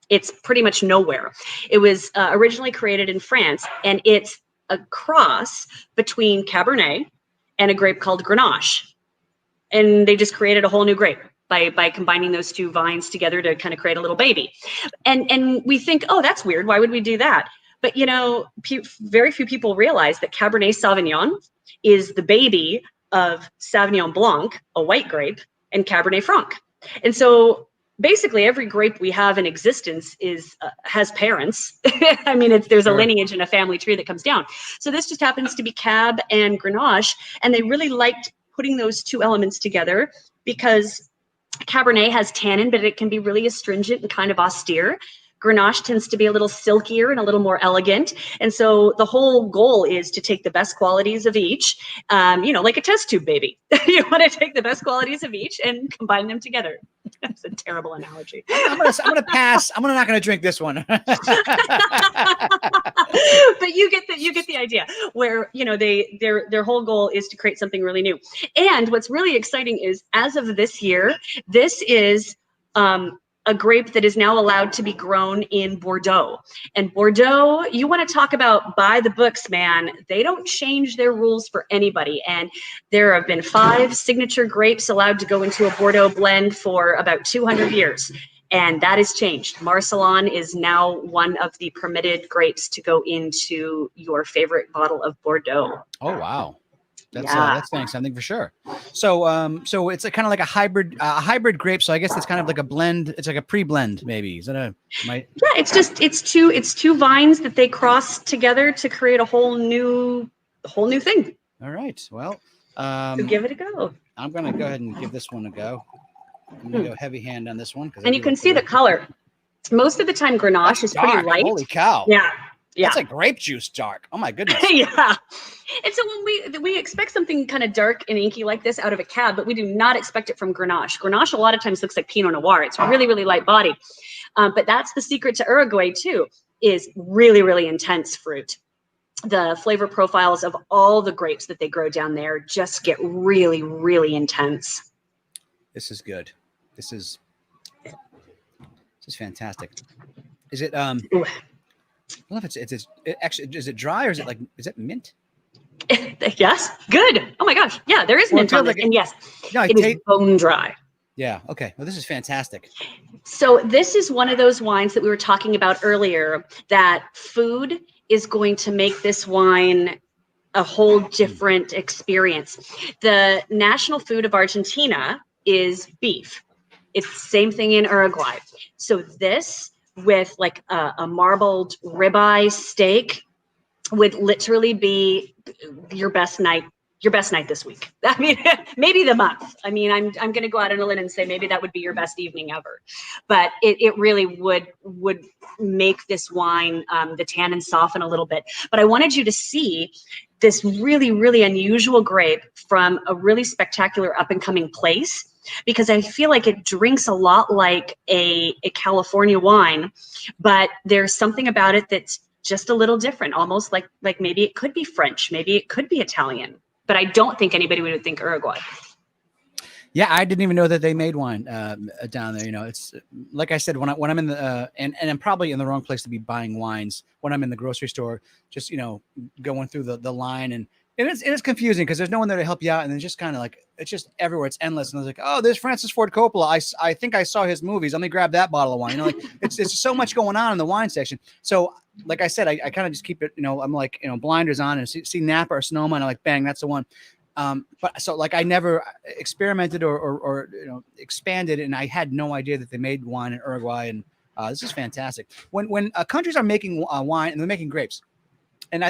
it's pretty much nowhere. It was originally created in France, and it's a cross between Cabernet and a grape called Grenache. And they just created a whole new grape by combining those two vines together to kind of create a little baby. And we think, oh, that's weird. Why would we do that? But, very few people realize that Cabernet Sauvignon is the baby of Sauvignon Blanc, a white grape, and Cabernet Franc. And so basically every grape we have in existence has parents. I mean, there's a lineage and a family tree that comes down. So this just happens to be Cab and Grenache, and they really liked putting those two elements together because Cabernet has tannin, but it can be really astringent and kind of austere. Grenache tends to be a little silkier and a little more elegant. And so the whole goal is to take the best qualities of each, like a test tube baby. You want to take the best qualities of each and combine them together. That's a terrible analogy. I'm gonna pass. I'm not gonna drink this one. But you get the idea, where their whole goal is to create something really new. And what's really exciting is, as of this year, this is a grape that is now allowed to be grown in Bordeaux. And Bordeaux, you want to talk about by the books, man. They don't change their rules for anybody. And there have been 5 signature grapes allowed to go into a Bordeaux blend for about 200 years. And that has changed. Marselan is now one of the permitted grapes to go into your favorite bottle of Bordeaux. Oh, wow. That's saying something for sure. So so it's kind of like a hybrid grape. So I guess it's kind of like a blend. It's like a pre-blend, maybe. Is that Yeah, it's two vines that they cross together to create a whole new thing. All right. Well, so give it a go. I'm gonna go ahead and give this one a go. I'm gonna go heavy hand on this one, and you can see the color. Most of the time, Grenache is pretty light. Holy cow! Yeah. That's like grape juice dark. Oh my goodness. Yeah. And so when we expect something kind of dark and inky like this out of a cab, but we do not expect it from Grenache. Grenache a lot of times looks like Pinot Noir. It's really, really light body. But that's the secret to Uruguay too, is really, really intense fruit. The flavor profiles of all the grapes that they grow down there just get really, really intense. This is good. This is fantastic. Is it Ooh. I love it actually, is it dry or is it mint? Yes. Good. Oh my gosh. Yeah, there is mint on this. And yes, it is bone dry. Yeah. Okay. Well, this is fantastic. So this is one of those wines that we were talking about earlier, that food is going to make this wine a whole different experience. The national food of Argentina is beef. It's the same thing in Uruguay. So this, with like a marbled ribeye steak, would literally be your best night this week. I mean, maybe the month. I mean, I'm going to go out on a limb and say maybe that would be your best evening ever. But it really would make this wine, the tannin soften a little bit. But I wanted you to see this really, really unusual grape from a really spectacular up and coming place, because I feel like it drinks a lot like a California wine, but there's something about it that's just a little different, almost like maybe it could be French, maybe it could be Italian, but I don't think anybody would think Uruguay. Yeah, I didn't even know that they made wine down there. It's like I said, when I'm in the and I'm probably in the wrong place to be buying wines when I'm in the grocery store, just going through the line, and it is confusing because there's no one there to help you out, and then just kind of like it's just everywhere. It's endless, and I was like, oh, there's Francis Ford Coppola. I think I saw his movies. Let me grab that bottle of wine. It's so much going on in the wine section. So like I said, I kind of just keep it. I'm like blinders on and see Napa or Sonoma, and I'm like, bang, that's the one. But so like I never experimented or expanded, and I had no idea that they made wine in Uruguay, and this is fantastic. When countries are making wine and they're making grapes, and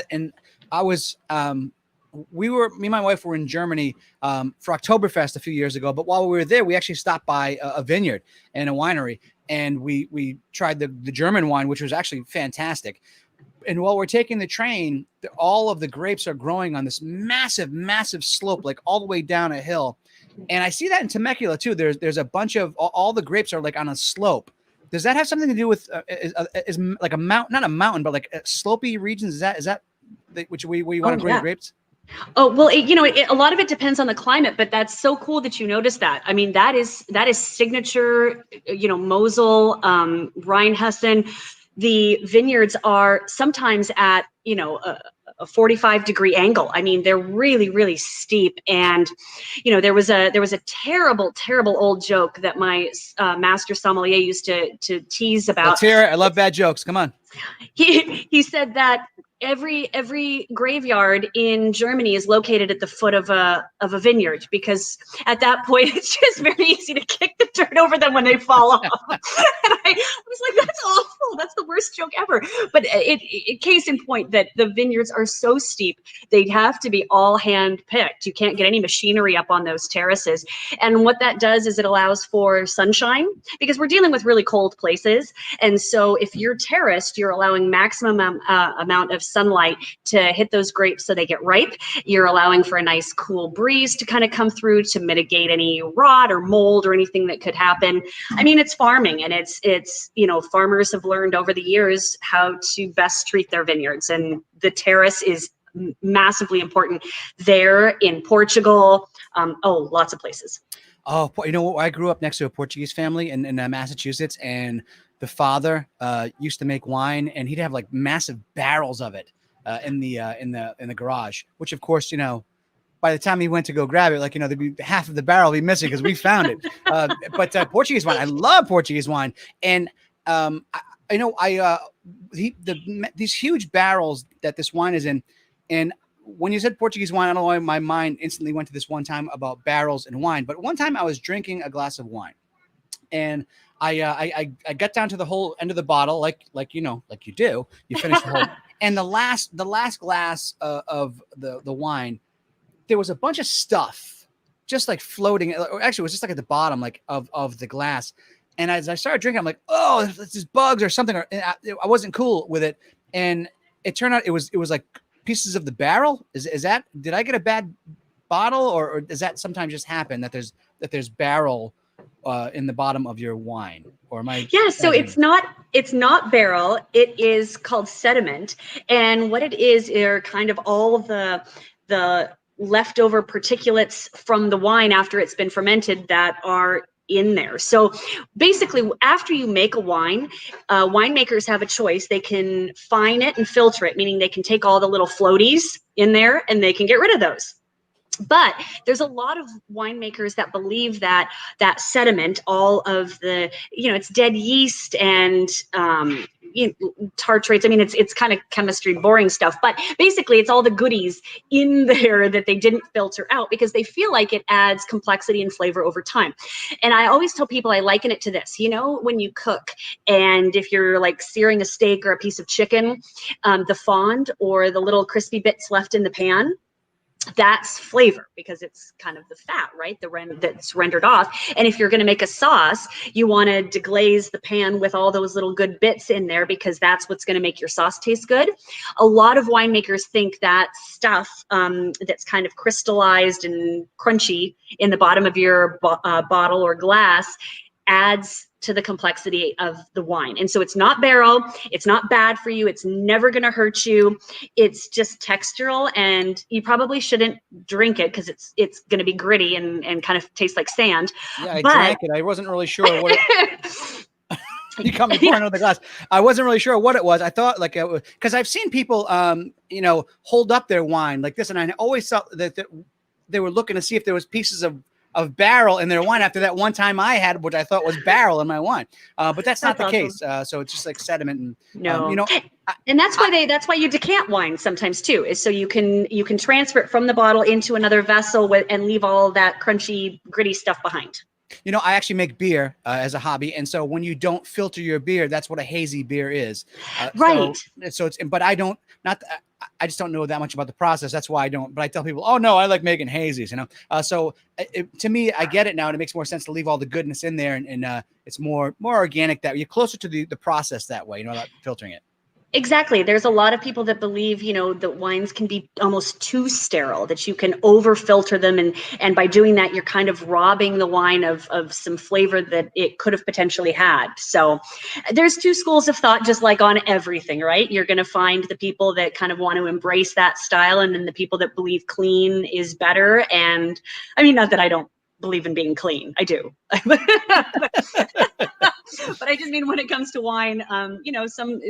I was me and my wife were in Germany for Oktoberfest a few years ago, but while we were there, we actually stopped by a vineyard and a winery, and we tried the German wine, which was actually fantastic. And while we're taking the train, all of the grapes are growing on this massive, massive slope, like all the way down a hill. And I see that in Temecula too. There's a bunch of all the grapes are like on a slope. Does that have something to do with is like a mountain, not a mountain, but like slopey regions? Is that which we want to grow your grapes? Oh, well, a lot of it depends on the climate, but that's so cool that you noticed that. I mean, that is signature, Mosel, Rheinhessen. The vineyards are sometimes at, a 45-degree angle. I mean, they're really, really steep. And, there was a terrible, terrible old joke that my master sommelier used to tease about. Let's hear it. I love bad jokes. Come on. He said that every graveyard in Germany is located at the foot of a vineyard, because at that point it's just very easy to kick the dirt over them when they fall off. And I was like, that's awful. That's the worst joke ever. But it case in point that the vineyards are so steep, they'd have to be all hand picked. You can't get any machinery up on those terraces. And what that does is it allows for sunshine, because we're dealing with really cold places. And so if you're terraced, you're allowing maximum amount of sunlight to hit those grapes so they get ripe. You're allowing for a nice cool breeze to kind of come through to mitigate any rot or mold or anything that could happen. I mean, it's farming, and it's farmers have learned over the years how to best treat their vineyards, and the terrace is massively important there, in Portugal, lots of places. Oh, I grew up next to a Portuguese family in Massachusetts, and the father used to make wine, and he'd have like massive barrels of it in the garage. Which, of course, by the time he went to go grab it, there'd be half of the barrel be missing because we found it. But Portuguese wine, I love Portuguese wine, and these huge barrels that this wine is in, and when you said Portuguese wine, I don't know why my mind instantly went to this one time about barrels and wine. But one time I was drinking a glass of wine, and I got down to the whole end of the bottle, like you do. You finish the whole, and the last glass of the wine, there was a bunch of stuff just like floating. Or actually, it was just like at the bottom, like of the glass. And as I started drinking, I'm like, oh, it's just bugs or something. I wasn't cool with it, and it turned out it was like pieces of the barrel. Is that, did I get a bad bottle, or does that sometimes just happen that there's barrel in the bottom of your wine? Or am I? Yeah, so it's not barrel. It is called sediment, and what it is are kind of all the leftover particulates from the wine after it's been fermented that are in there. So basically, after you make a wine, winemakers have a choice. They can fine it and filter it, meaning they can take all the little floaties in there and they can get rid of those. But there's a lot of winemakers that believe that sediment, all of the, it's dead yeast and tartrates. I mean, it's kind of chemistry, boring stuff, but basically it's all the goodies in there that they didn't filter out because they feel like it adds complexity and flavor over time. And I always tell people, I liken it to this, when you cook, and if you're like searing a steak or a piece of chicken, the fond or the little crispy bits left in the pan, that's flavor, because it's kind of the fat, right? That's rendered off. And if you're going to make a sauce, you want to deglaze the pan with all those little good bits in there, because that's what's going to make your sauce taste good. A lot of winemakers think that stuff that's kind of crystallized and crunchy in the bottom of your bottle or glass adds to the complexity of the wine. And so it's not barrel, it's not bad for you, it's never going to hurt you. It's just textural, and you probably shouldn't drink it because it's going to be gritty and kind of taste like sand. Yeah, I drank it. I wasn't really sure what it you caught me pouring out of the glass. I wasn't really sure what it was. I thought because I've seen people hold up their wine like this, and I always thought that they were looking to see if there was pieces of barrel in their wine after that one time I had, which I thought was barrel in my wine. But that's not the awesome case. So it's just like sediment. And, no. And that's why you decant wine sometimes too, is so you can transfer it from the bottle into another vessel and leave all that crunchy, gritty stuff behind. I actually make beer as a hobby. And so when you don't filter your beer, that's what a hazy beer is. Right. So it's, but I just don't know that much about the process. That's why I don't, but I tell people, oh no, I like making hazies, So to me, I get it now. And it makes more sense to leave all the goodness in there. And it's more organic that you're closer to the process that way, not filtering it. Exactly. There's a lot of people that believe, that wines can be almost too sterile, that you can over filter them. And by doing that, you're kind of robbing the wine of some flavor that it could have potentially had. So there's two schools of thought, just like on everything, right? You're going to find the people that kind of want to embrace that style, and then the people that believe clean is better. And I mean, not that I don't believe in being clean. I do. But I just mean when it comes to wine,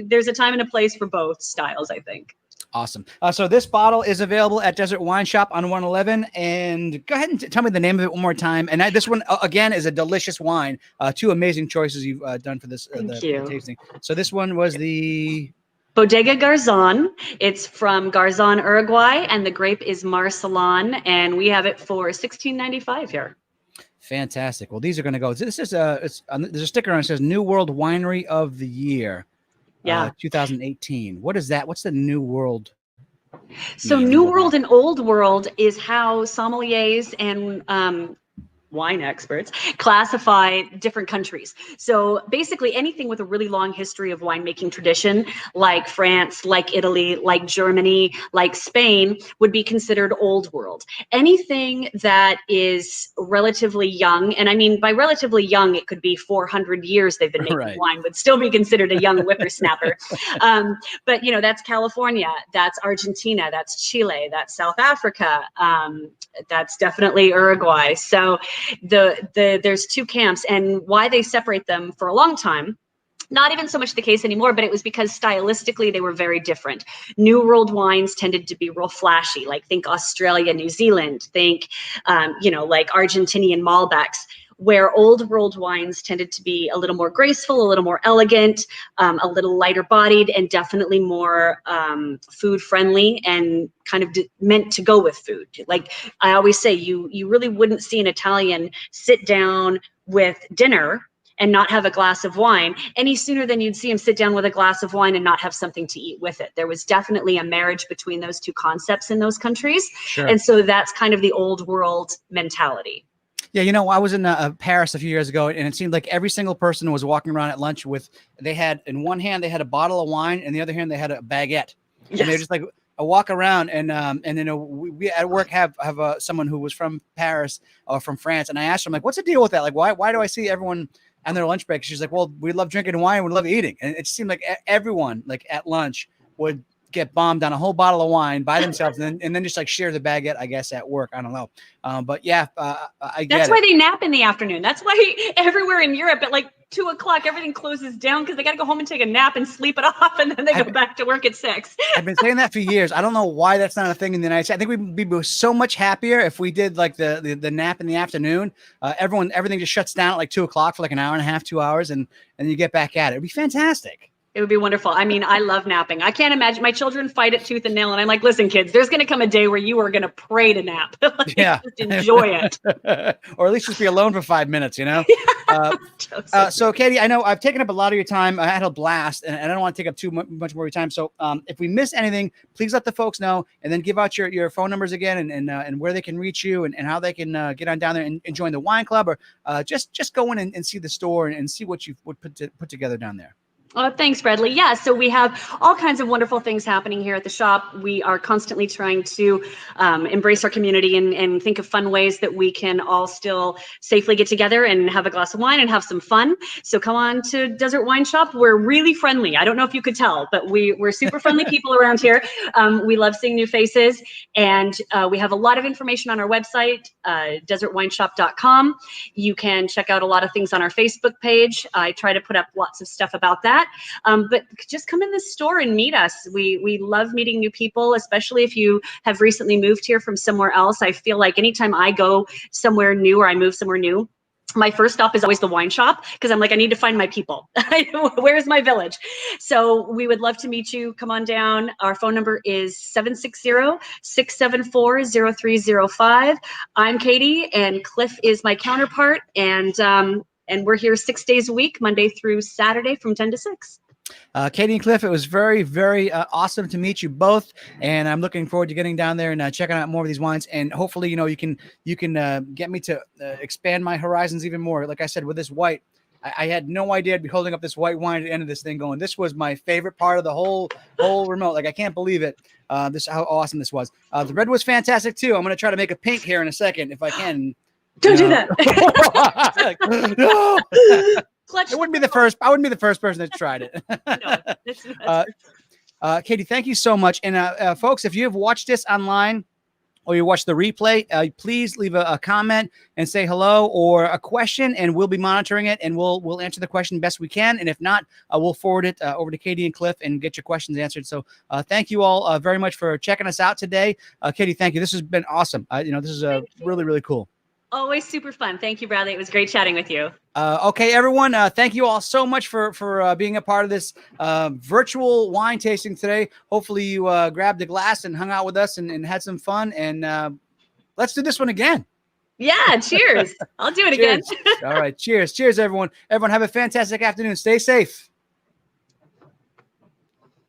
there's a time and a place for both styles, I think. Awesome. So this bottle is available at Desert Wine Shop on 111. And go ahead and tell me the name of it one more time. And this one, again, is a delicious wine. Two amazing choices you've done for this Thank you. tasting. So this one was the Bodega Garzon. It's from Garzon, Uruguay, and the grape is Marcelon, and we have it for $16.95 here. Fantastic. Well, these are going to go. This is there's a sticker on it that says New World Winery of the Year, Yeah. 2018. What is that? What's the New World? So New World and Old World is how sommeliers and wine experts classify different countries. So basically anything with a really long history of winemaking tradition, like France, like Italy, like Germany, like Spain, would be considered old world. Anything that is relatively young, and I mean by relatively young, it could be 400 years they've been making wine, would still be considered a young whippersnapper. But you know, that's California, that's Argentina, that's Chile, that's South Africa, that's definitely Uruguay. So there's two camps, and why they separate them for a long time, not even so much the case anymore, but it was because stylistically they were very different. New World wines tended to be real flashy, like think Australia, New Zealand, think, like Argentinian Malbecs, where Old World wines tended to be a little more graceful, a little more elegant, a little lighter bodied, and definitely more food friendly and kind of meant to go with food. Like I always say, you really wouldn't see an Italian sit down with dinner and not have a glass of wine any sooner than you'd see him sit down with a glass of wine and not have something to eat with it. There was definitely a marriage between those two concepts in those countries. Sure. And so that's kind of the old world mentality. Yeah, I was in Paris a few years ago, and it seemed like every single person was walking around at lunch they had, in one hand, they had a bottle of wine, and the other hand, they had a baguette. Yes. And they're just like, I walk around, and we at work have someone who was from Paris or from France, and I asked her, I'm like, what's the deal with that? Like, why do I see everyone on their lunch break? She's like, well, we love drinking wine, we love eating. And it seemed like everyone, like at lunch, would get bombed on a whole bottle of wine by themselves and then just like share the baguette, I guess, at work. I don't know. But yeah, I get That's it. why they nap in the afternoon. That's why everywhere in Europe at like 2 o'clock, everything closes down because they got to go home and take a nap and sleep it off. And then they go back to work at 6. I've been saying that for years. I don't know why that's not a thing in the United States. I think we'd be so much happier if we did like the nap in the afternoon. Everything just shuts down at like 2 o'clock for like an hour and a half, 2 hours. And you get back at it. It'd be fantastic. It would be wonderful. I mean, I love napping. I can't imagine. My children fight it tooth and nail, and I'm like, listen, kids, there's going to come a day where you are going to pray to nap. Yeah. Just enjoy it. Or at least just be alone for 5 minutes, So, Katie, I know I've taken up a lot of your time. I had a blast, and I don't want to take up too much more of your time. So if we miss anything, please let the folks know, and then give out your phone numbers again and where they can reach you and how they can get on down there and join the wine club, or just go in and see the store and see what you've put together down there. Oh, thanks, Bradley. Yeah, so we have all kinds of wonderful things happening here at the shop. We are constantly trying to embrace our community and think of fun ways that we can all still safely get together and have a glass of wine and have some fun. So come on to Desert Wine Shop. We're really friendly. I don't know if you could tell, but we're super friendly people around here. We love seeing new faces, and we have a lot of information on our website, desertwineshop.com. You can check out a lot of things on our Facebook page. I try to put up lots of stuff about that. But just come in the store and meet us. We love meeting new people, especially if you have recently moved here from somewhere else. I feel like anytime I go somewhere new or I move somewhere new, my first stop is always the wine shop, because I'm like, I need to find my people. Where's my village? So we would love to meet you. Come on down. Our phone number is 760-674-0305. I'm Katie, and Cliff is my counterpart. And we're here 6 days a week, Monday through Saturday from 10 to 6. Katie and Cliff, it was very, very awesome to meet you both, and I'm looking forward to getting down there and checking out more of these wines. And hopefully, you can get me to expand my horizons even more. Like I said, with this white, I had no idea I'd be holding up this white wine at the end of this thing, going, "This was my favorite part of the whole remote." Like, I can't believe it. How awesome this was. The red was fantastic too. I'm going to try to make a pink here in a second if I can. Don't do that. No. I wouldn't be the first person that tried it. No, Katie, thank you so much. And folks, if you have watched this online or you watch the replay, please leave a comment and say hello or a question, and we'll be monitoring it, and we'll answer the question best we can. And if not, we'll forward it over to Katie and Cliff and get your questions answered. So thank you all very much for checking us out today. Katie, thank you. This has been awesome. This is really, really cool. Always super fun. Thank you, Bradley. It was great chatting with you. Okay, everyone. Thank you all so much for being a part of this virtual wine tasting today. Hopefully, you grabbed a glass and hung out with us and had some fun. And let's do this one again. Yeah. Cheers. I'll do it again. Cheers. All right. Cheers. Cheers, everyone. Everyone, have a fantastic afternoon. Stay safe.